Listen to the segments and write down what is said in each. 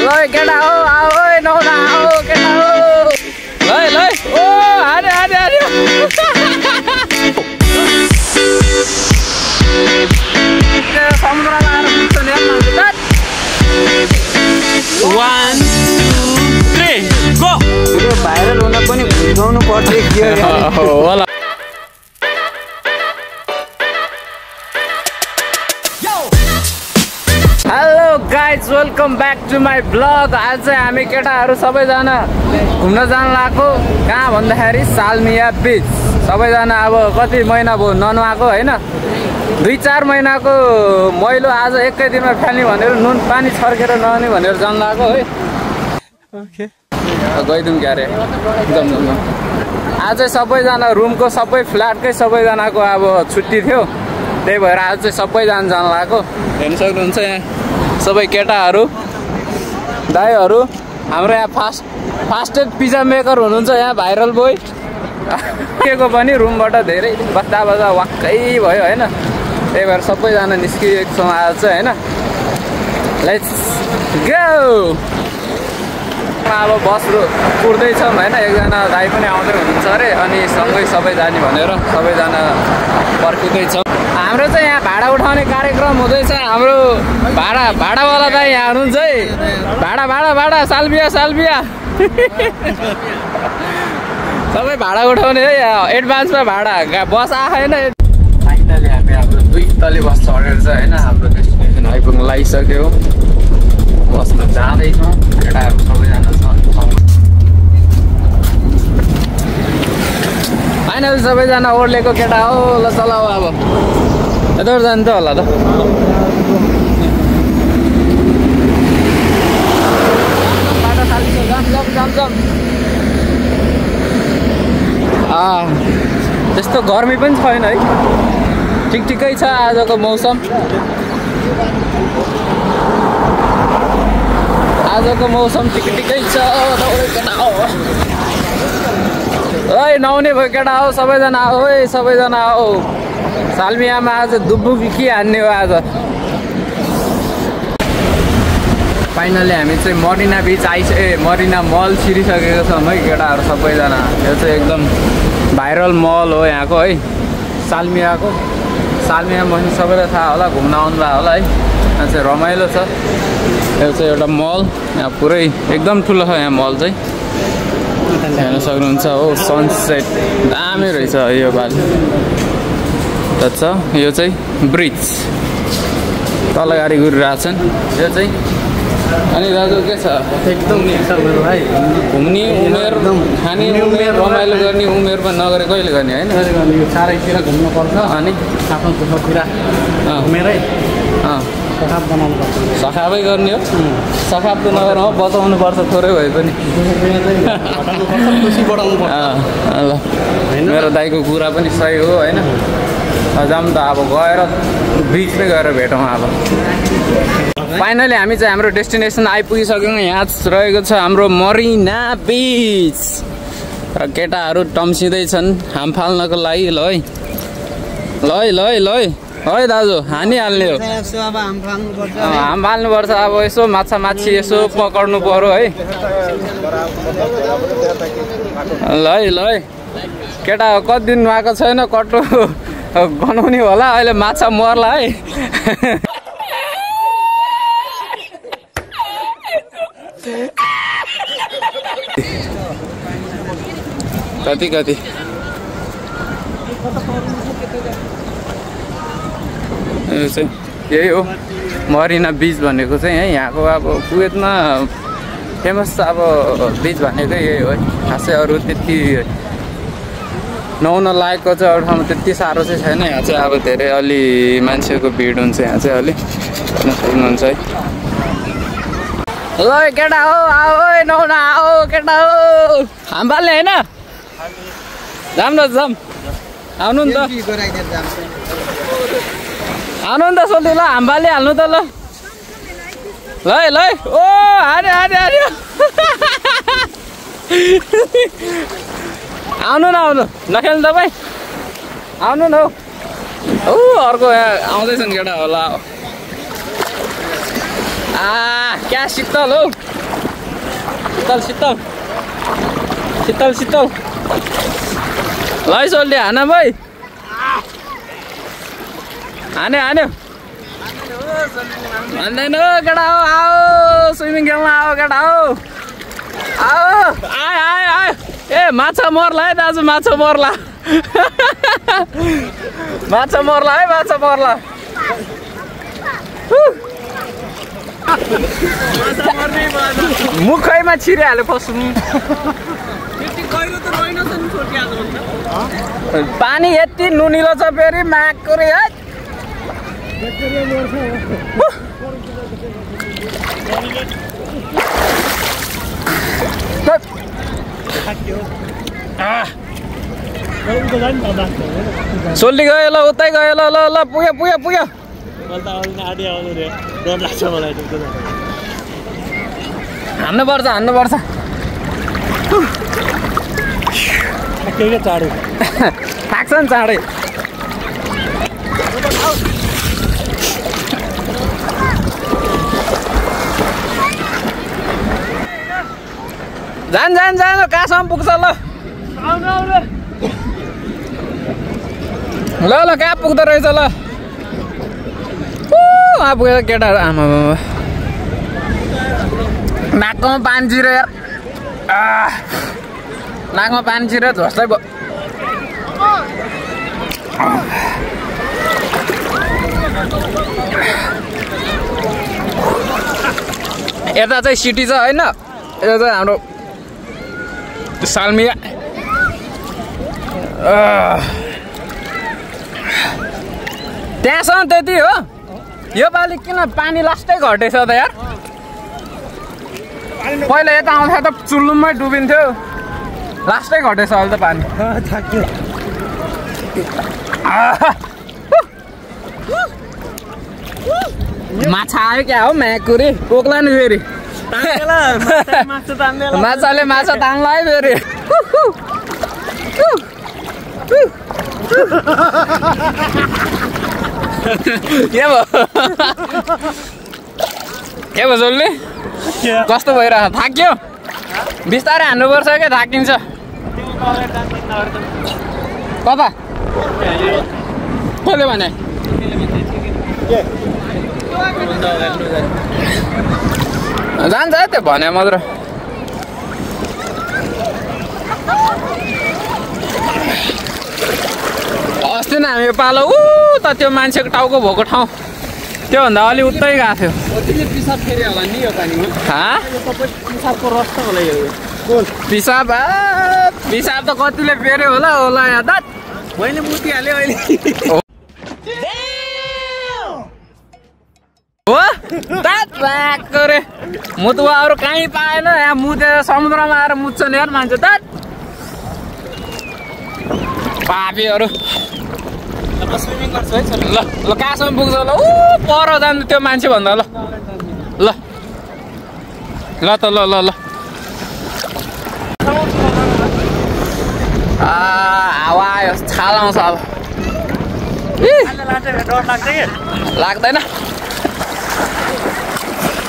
Lôi cái đâu ơi nó nào cái đâu lôi lôi ô ada samudra air punya lanjutan 1 2 3 go itu viral हुन पनि घुमाउनु पर्छ के होला Hello guys, welcome back to my vlog. आज चाहिँ हामी केटाहरु सबैजना घुम्न जान लागेको कहाँ भन्दाखेरि सालमिया बीच। सबैजना अब कति महिना भयो ननुहाएको हैन 2-4 महिनाको मैलो आज एकै दिनमा फाल्ने भनेर नुन पानी छर्केर नहुने भनेर जान लागेको है। ओके गइदिउँ क्यारे जम आज सबैजना रुमको सबै फ्ल्याटकै सबैजनाको अब छुट्टी थियो, त्यही भएर आज चाहिँ सबैजना जान लागेको। हेर्न सक्नुहुन्छ यहाँ सबै केटाहरु दाइहरु हाम्रो यहाँ फास्टेस्ट पिज्जा मेकर हुनुहुन्छ यहाँ भाइरल बोय केको पनि रुमबाट धेरै बस्दा वाक्कै भयो हैन, त्यही भएर सबैजना निस्किएको छौँ आज चाहिँ हैन। Let's go. अब बस कुर्दै छौँ हैन, एकजना दाइ पनि आउँदै हुनुहुन्छ अरे अनि सँगै सबै जाने भनेर सबैजना पर्खिँदै छौँ। हाम्रो चाहिँ यहाँ भाडा उठाउने कार्यक्रम हुँदैछ। हाम्रो भाडावाला दाइ यहाँ हुनुहुन्छ है। भाडा सालबिया सबै भाडा उठाउने है, एडभान्समा भाडा बस आएन। फाइनली हामी हाम्रो 2 तले बस चढेर चाहिँ हैन हाम्रो डेस्टिनेसन आइपुग्न लागिसक्यो। बसमा जाँदैछौँ केटाहरू सबैजना छ। फाइनली सबैजना ओर्लेको केटा हो ल चलाऊ अब यताबाट जान्छ होला त। बाटो खाली छ, जाम त्यस्तो गर्मी पनि छैन है, ठिकै छ आजको मौसम। ठिकै छ। ओइ नआउने भयो केटा हो सबैजना हो है, सबैजना हो। सालमियामा आज दुब्बुकी के हान्ने हो आज। फाइनली हामी चाहिँ मरिना बीच मरिना मल छिरिसकेको छौँ है केटाहरू सबैजना। यो चाहिँ एकदम भाइरल मल हो यहाँको है, सालमियाको। सालमिया बस्ने सबैलाई थाहा होला, घुम्न आउनुभयो होला है। यहाँ चाहिँ रमाइलो छ। यो चाहिँ एउटा मल यहाँ पुरै एकदम ठुलो छ यहाँ मल चाहिँ, हेर्न सक्नुहुन्छ हो। सनसेट दामी रहेछ यो पालि छ। यो चाहिँ ब्रिज तल गाडी घुरिरहेछन् यो चाहिँ। अनि दाजु के छ एकदम भाइ घुम्ने उमेर खाने उमेर रमाइलो गर्ने उमेरमा नगरे कहिले गर्ने होइन। यो चारैतिर घुम्नुपर्छ अनि आफ्नो घुमतिर घुमेरै सखाप बनाउनु पर्छ। सखापै गर्ने हो, सखाप त नगरौँ हो, बचाउनु पर्छ थोरै भए पनि। खुसी बढाउनु पर्छ ल। मेरो दाइको कुरा पनि सही हो होइन। जाम त अब गएर बिचमै गएर भेटौँ अब। फाइनली हामी चाहिँ हाम्रो डेस्टिनेसन आइपुगिसक्यौँ। यहाँ रहेको छ हाम्रो मरिना बीच र केटाहरू टम्सिँदैछन् हाम फाल्नको लागि। ल है दाजु हानिहाल्ने हो, हाम फाल्नुपर्छ अब। यसो माछा माछी यसो पकड्नु पर्यो है। ल केटा कति दिन नुहाएको छैन, कट्टो गनाउने होला अहिले, माछा मर्ला है। कति यो चाहिँ यही हो मरिना बीच भनेको चाहिँ है। यहाँको अब कुवेतमा फेमस अब बीच भनेको यही हो है, खासै अरू त्यति नहुन लायकको चाहिँ अरू ठाउँमा त्यति साह्रो चाहिँ छैन। यहाँ चाहिँ अब धेरै अलि मान्छेको भिड हुन्छ यहाँ चाहिँ अलि, हेर्न सक्नुहुन्छ है। ल केटा हो आओ नहुन आओ केटा हो हाम फाल्ने होइन। जाम आउनु नि त, आउनु नि त सोल्टी ल हाम फालिहाल्नु त ल। ओ हान्यो आउनु न नखेल्नु तपाईँ, आउनु न हौ। अर्को यहाँ आउँदैछन् केटा होला। क्या शीतल हौ। शीतल शीतल शीतल शीतल ल सोल्टी हान भाइ हान्यो हान्यो भन्दैन केटा हो आओ स्विमिङ खेल्न आओ केटा हो आओ आयो आयो आयो ए माछा मर्ला है दाजु माछा मर्ला माछा मर्ला है माछा मर्ला मुखैमा छिरिहाल्यो पस्नु पानी यति नुनिलो छ फेरि माकुरी है सोल्ली गयो ल उतै गयो ल ल ल पुग्यो पुग्यो पुग्यो हान्नुपर्छ हान्नुपर्छ चाँडै थाक्छ नि चाँडै जान जान जान कहाँसम्म पुग्छ ल ल ल कहाँ पुग्दो रहेछ ल पुगेर केटाहरू आमा नाकमा पानी छिरो यार नाकमा पानी छिरो झस्दै भयो यता चाहिँ सिटी छ होइन यता चाहिँ हाम्रो सालमिया त्यहाँसम्म त्यति हो योपालि किन पानी लास्टै घटेछ त यार पहिला यता आउँदा त चुल्लुमै डुबिन्थ्यो लास्टै घटेछ अहिले त पानी माछा आयो क्या हो म्याकुरी कोक्ला नि फेरि माछाले माछा तान्ला है फेरि के भयो सोल्ने कस्तो भइरहेछ थाक्यो बिस्तारै हान्नुपर्छ क्या थाकिन्छ कता कसले भने जान्छ है त्यो भने मात्र अस्ति नै हामी पालो त त्यो मान्छेको टाउको भएको ठाउँ त्योभन्दा अलि उतै गएको थियो पिसाब फेरि होला नि यो पानीमा पिसाबको रस त होला यो पिसाब पिसाब त कतिले फेर्यो होला होला या दात मैले मुतिहालेँ अहिले हो दात भएको रे मुतुवा अरू कहीँ पाएन यहाँ मुतेर समुद्रमा आएर मुत्छ नि यार मान्छे दात पापीहरू स्विमिङ गर्छु है ल ल कहाँसम्म पुग्छ ल पर जानु त्यो मान्छे भन्दा ल ल ल त ल ल ल हावा आयो छाल आउँछ अब लाग्दैन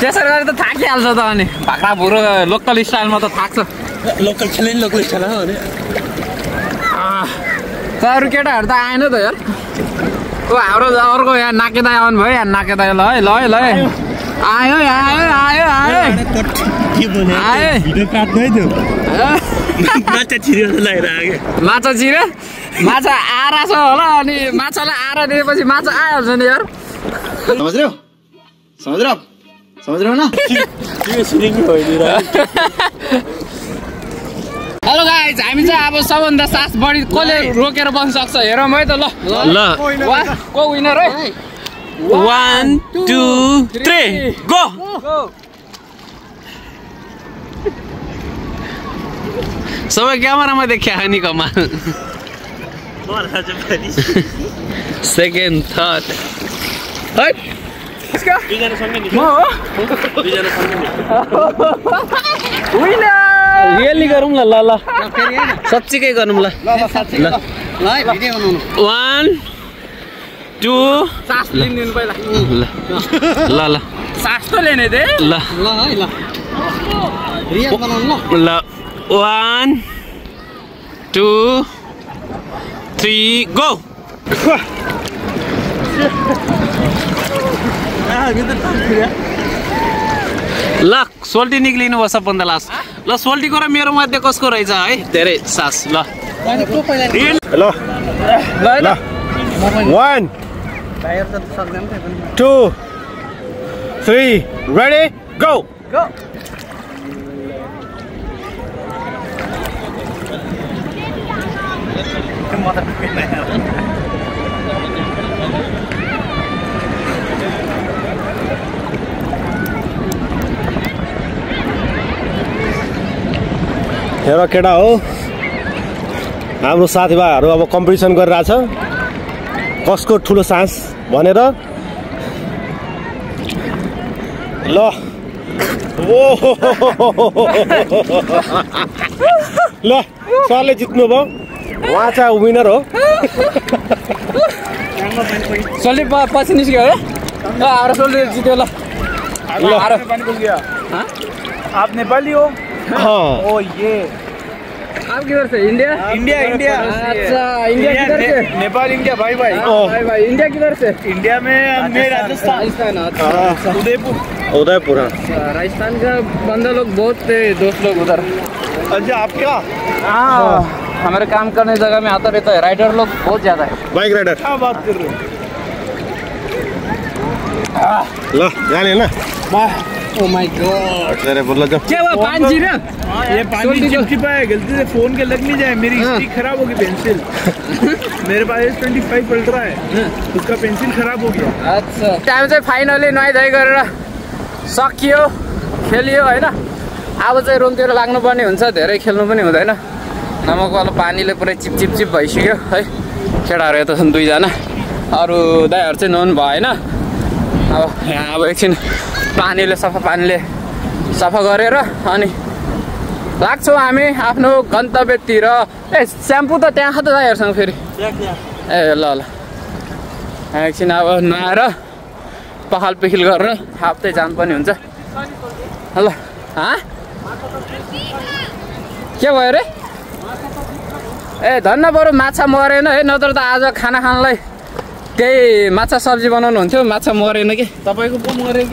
त्यसरी गरी त थाकिहाल्छ त अनि भाक्रा भुरो लोकल स्टाइलमा त थाक्छ लोकल खेल्ने नि लोकल स्टाइल हो भने अरू केटाहरू त आएन त यार ओ हाम्रो अर्को यहाँ नाकेदाई आउनु भयो यहाँ नाकेदाई ल है ल है ल है आयो आयो आयो आयो माछा छिर्यो माछा आरा छ होला अनि माछालाई आरा दिएपछि माछा आइहाल्छ नि यार समझ्यौ समझ्यौ समझ्यौ न हेलो गाइज हामी चाहिँ अब सबभन्दा सास बढी कसले रोकेर बस्न सक्छ हेरौँ है त ल ल को विनर है 1 2 3 गो सबै क्यामेरामा देखिया नि कमाल सेकेन्ड थर्ड है रियली गरौँ ल ल ल साँच्चीकै गरौँ ल 1 2 सास लिनु पहिला ल ल ल सास त लिने दे ल ल है ल ल 1 2 3 गो ल सोल्टी निक्लिनु भयो सबभन्दा लास्ट ल सोल्टीको र मेरो मध्ये कसको रहेछ है धेरै सास ल ल 1 2 3 ready go हेर केटा हो हाम्रो साथीभाइहरू अब कम्पिटिसन गरिरहेछ कसको ठुलो सास भनेर ल ल सरले जित्नु भयो उहाँ चाहिँ विनर हो सोल्टी पछि निस्क्यो है हाम्रो सोल्टी जित्यो ल आप नेपाली हो ओ ये आप किधर से इंडिया इंडिया इंडिया अच्छा इंडिया किधर से नेपाल इंडिया भाई भाई भाई भाई इंडिया किधर से इंडिया में मैं राजस्थान राजस्थान उदयपुर उदयपुर राजस्थान का बंदा लोग बहुत थे दोस्त लोग उधर अच्छा आप क्या हाँ हमारे काम करने जगह में आता रहता है राइडर लोग बहुत ज्यादा है बाइक राइडर क्या बात कर रहे हो ल जाने ना ओ माय गॉड तेरे बोल जा क्या हुआ पांची ना ये पानी चिपचिपा है गलती से फोन के लग नहीं जाए मेरी स्टिक खराब होगी पेंसिल मेरे पास 25 अल्ट्रा है उसका पेंसिल खराब हो गया अच्छा टाइम चाहिँ फाइनली नुहाइधुवाइ गरेर सकियो खेलियो हैन अब चाहिँ रुमतिर लाग्नुपर्ने हुन्छ धेरै खेल्नु पनि हुँदैन नमक वाला पानीले पुरै चिप भइसक्यो है केटाहरू यता छन् दुईजना अरू दाइहरू चाहिँ नुहाउनु भएन अब यहाँ अब एकछिन सफा पानीले सफा गरेर अनि लाग्छौँ हामी आफ्नो गन्तव्यतिर ए स्याम्पू त त्यहाँ छ त दाइहरूसँग फेरि ए ल एकछिन अब नुहाएर पखाल पिखिल गरेर हाप्दै जानुपर्ने हुन्छ ल के भयो रे ए धन्न बरु माछा मरेन है नत्र त आज खाना खानलाई त्यही माछा सब्जी बनाउनु हुन्थ्यो माछा मरेन कि तपाईँको पो मरे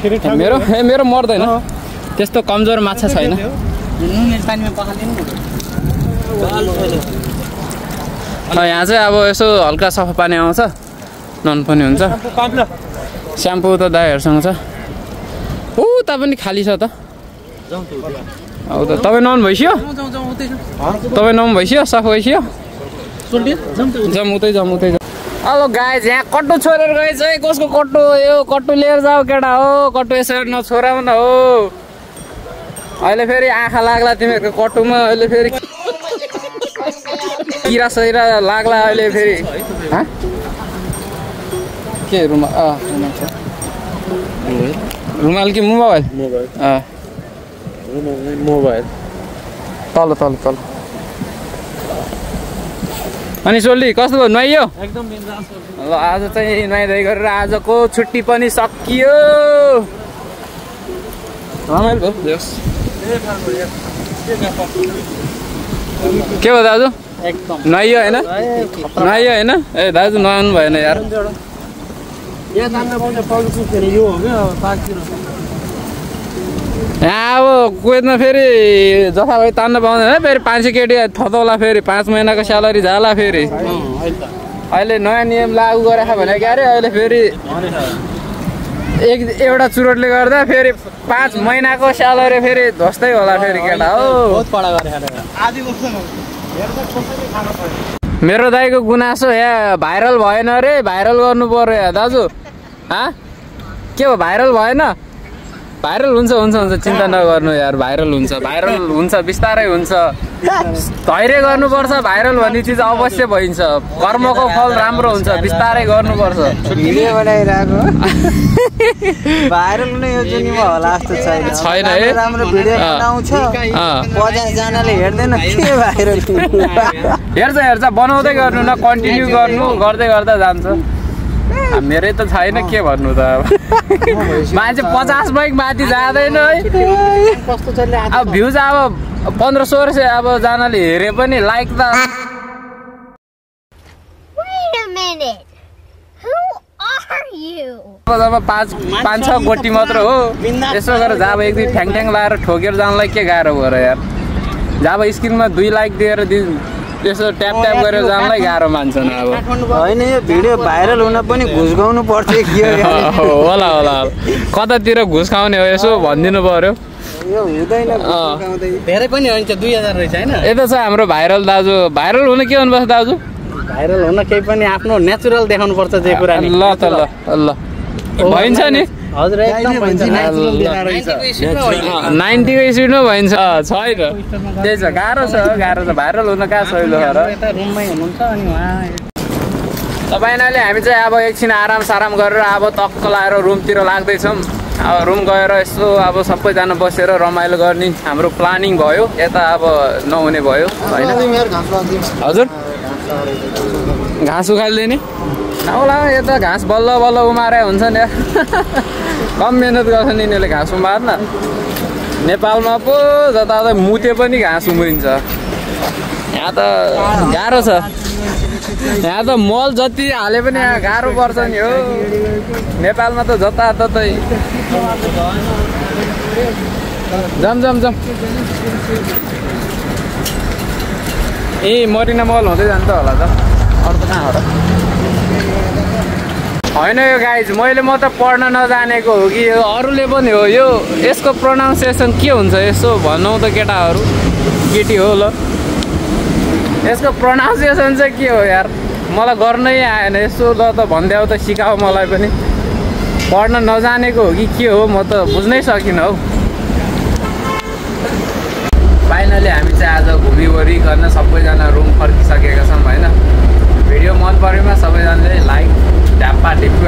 कि मेरो मर्दैन त्यस्तो कमजोर माछा छैन यहाँ चाहिँ अब यसो हल्का सफा पानी आउँछ नुहाउनु पनि हुन्छ स्याम्पू त दाइहरूसँग छ उता पनि खाली छ त तपाईँ नुहाउनु भइसक्यो तपाईँ नुहाउनु भइसक्यो सफा भइसक्यो जाउँ उतै हेलो गाइज यहाँ कट्टु छोडेर गएछ है कसको कट्टु यो कट्टु लिएर जाऊ केटा हो कट्टु यसरी नछोराउ न हो अहिले फेरि आँखा लाग्ला तिमीहरूको कट्टुमा अहिले फेरि किरा सैरा लाग्ला अहिले फेरि के रुमाल कि मोबाइल तल अनि सोल्टी कस्तो भयो नुहाइयो एकदम ल आज चाहिँ नुहाइधुवाइ गरेर आजको छुट्टी पनि सकियो रमाइलो भयो के भयो दाजु नुहाइयो होइन ए दाजु नुहाउनु भएन यार यहाँ अब कुवेतमा फेरि जथाभावी तान्न पाउँदैन फेरि 500 केटी थतौला फेरि 5 महिनाको स्यालेरी जाला फेरि अहिले नयाँ नियम लागू गरेको भने क्या अरे अहिले फेरि एउटा चुरोटले गर्दा फेरि 5 महिनाको स्यालेरी फेरि ध्वस्तै होला फेरि केटा हो मेरो दाइको गुनासो यहाँ भाइरल भएन अरे भाइरल गर्नु पर्यो दाजु के हो भाइरल भएन भाइरल हुन्छ चिन्ता नगर्नु यार भाइरल हुन्छ बिस्तारै हुन्छ धैर्य गर्नुपर्छ भाइरल भन्ने चिज अवश्य भइन्छ कर्मको फल राम्रो हुन्छ बिस्तारै गर्नुपर्छ भिडियो बनाइरहेको भाइरल हुने योजनामा होला जस्तो छैन है राम्रो भिडियो बनाउँछ 50 जनाले हेर्दैन के भाइरल हेर्छ बनाउँदै गर्नु न कन्टिन्यू गर्नु गर्दै गर्दा जान्छ मेरै त छैन के भन्नु त अब मान्छे 50 बाइक माथि जाँदैन है कस्तो चल्यो अब भ्युज अब 1500 अब जनाले हेरे पनि लाइक त जब 5-6 गोटी मात्र हो यसो गरेर जब एक दुई ठ्याङ लाएर ठोकेर जानलाई के गाह्रो भयो र यार जब स्क्रिनमा 2 लाइक दिएर त्यसो ट्याप गरेर जानलाई गाह्रो मान्छन् अब होइन यो भिडियो भाइरल हुन पनि घुस गाउनु पर्छ होला कतातिर घुस खाउने हो यसो भनिदिनु पर्यो यो हुँदैन धेरै पनि हुन्छ 2000 रहेछ हैन यता छ हाम्रो भाइरल दाजु भाइरल हुन के हुनुपर्छ दाजु भाइरल हुन केही पनि आफ्नो नेचुरल देखाउनु पर्छ जे कुरा नि ल त ल भइन्छ नि हजुर एकदम भइन्छ 90 को स्पिडमा भइन्छ छैन त्यही छ गाह्रो छ भाइरल हुन कहाँ सहिलो र रुममै हुनुहुन्छ अनि उहाँ तपाईनाले हामी चाहिँ अब एकछिन आराम गरेर अब टक्क लाएर रुमतिर लाग्दैछौँ अब रुम गएर यसो अब सबैजना बसेर रमाइलो गर्ने हाम्रो प्लानिङ भयो यता अब नहुने भयो हैन हजुर घाँस उखाल्दिने नहोला यता घाँस बल्ल उमारे हुन्छ नि कम मेहनत गर्छ नि यिनीहरूले घाँस उमार्न नेपालमा पो जताततै मुते पनि घाँस उम्रिन्छ यहाँ त गाह्रो छ यहाँ त मल जति हाले पनि यहाँ गाह्रो पर्छ नि हो नेपालमा त जताततै जम ए मरिना मल हुँदै जान्छ होला त अरू त कहाँ हो र होइन यो गाइज मैले म त पढ्न नजानेको हो कि अरूले पनि हो यो यसको प्रोनाउन्सिएसन के हुन्छ यसो भनौँ त केटाहरू केटी हो ल यसको प्रोनाउन्सिएसन चाहिँ के हो यार मलाई गर्नै आएन यसो ल त भनिदेऊ त सिकाऊ मलाई पनि पढ्न नजानेको हो कि के हो म त बुझ्नै सकिनँ हौ फाइनली हामी चाहिँ आज घुमिवरि गर्न सबैजना रुम फर्किसकेका छौँ होइन भिडियो मन परेमा सबैजनाले लाइक ढ्याप्पा टिप्पा